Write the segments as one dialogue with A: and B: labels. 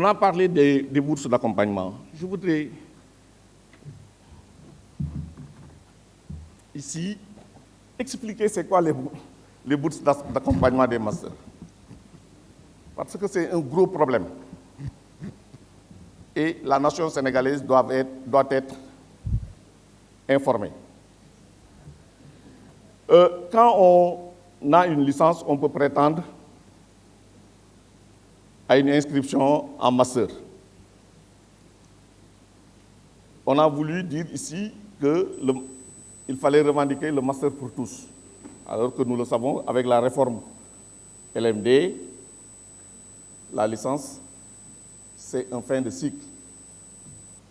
A: On a parlé des bourses d'accompagnement. Je voudrais ici expliquer c'est quoi les bourses d'accompagnement des masters. Parce que c'est un gros problème. Et la nation sénégalaise doit être informée. Quand on a une licence, on peut prétendre à une inscription en master. On a voulu dire ici qu'il fallait revendiquer le master pour tous. Alors que nous le savons, avec la réforme LMD, la licence, c'est un fin de cycle.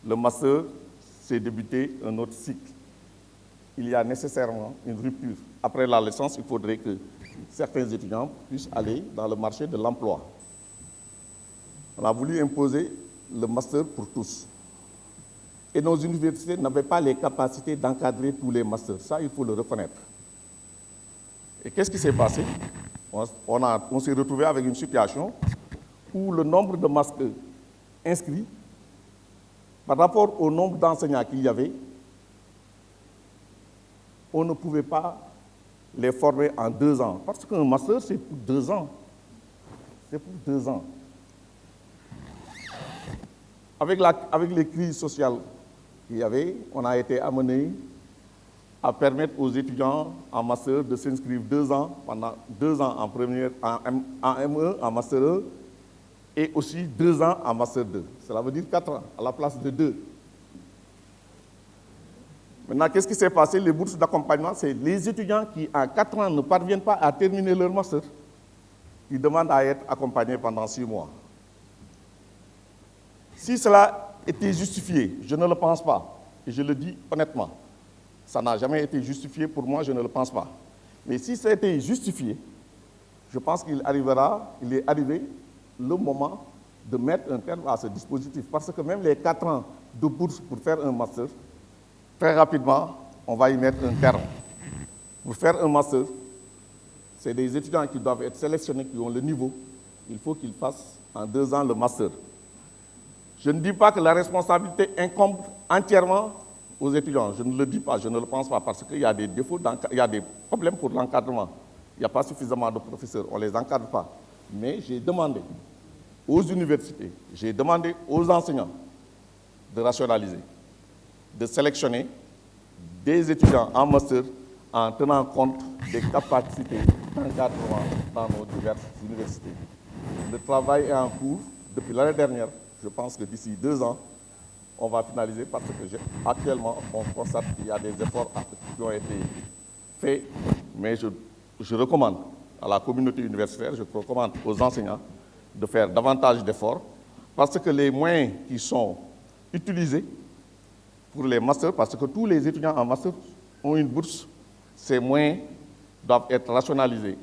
A: Le master, c'est débuter un autre cycle. Il y a nécessairement une rupture. Après la licence, il faudrait que certains étudiants puissent aller dans le marché de l'emploi. On a voulu imposer le master pour tous. Et nos universités n'avaient pas les capacités d'encadrer tous les masters. Ça, il faut le reconnaître. Et qu'est-ce qui s'est passé? On s'est retrouvé avec une situation où le nombre de masters inscrits, par rapport au nombre d'enseignants qu'il y avait, on ne pouvait pas les former en 2 ans. Parce qu'un master, c'est pour 2 ans. C'est pour 2 ans. Avec les crises sociales qu'il y avait, on a été amené à permettre aux étudiants en master de s'inscrire 2 ans, pendant 2 ans en ME, en master 1, et aussi 2 ans en master 2. Cela veut dire 4 ans à la place de 2. Maintenant, qu'est-ce qui s'est passé? Les bourses d'accompagnement, c'est les étudiants qui, en 4 ans, ne parviennent pas à terminer leur master, qui demandent à être accompagnés pendant 6 mois. Si cela était justifié, je ne le pense pas, et je le dis honnêtement, ça n'a jamais été justifié pour moi, je ne le pense pas. Mais si ça a été justifié, je pense qu'il est arrivé le moment de mettre un terme à ce dispositif. Parce que même les 4 ans de bourse pour faire un master, très rapidement, on va y mettre un terme. Pour faire un master, c'est des étudiants qui doivent être sélectionnés, qui ont le niveau. Il faut qu'ils fassent en 2 ans le master. Je ne dis pas que la responsabilité incombe entièrement aux étudiants. Je ne le dis pas, je ne le pense pas, parce qu'il y a des défauts, il y a des problèmes pour l'encadrement. Il n'y a pas suffisamment de professeurs, on ne les encadre pas. Mais j'ai demandé aux universités, j'ai demandé aux enseignants de rationaliser, de sélectionner des étudiants en master en tenant compte des capacités d'encadrement dans nos diverses universités. Le travail est en cours depuis l'année dernière. Je pense que d'ici 2 ans, on va finaliser parce que actuellement, on constate qu'il y a des efforts qui ont été faits, mais je recommande à la communauté universitaire, je recommande aux enseignants de faire davantage d'efforts parce que les moyens qui sont utilisés pour les masters, parce que tous les étudiants en master ont une bourse, ces moyens doivent être rationalisés.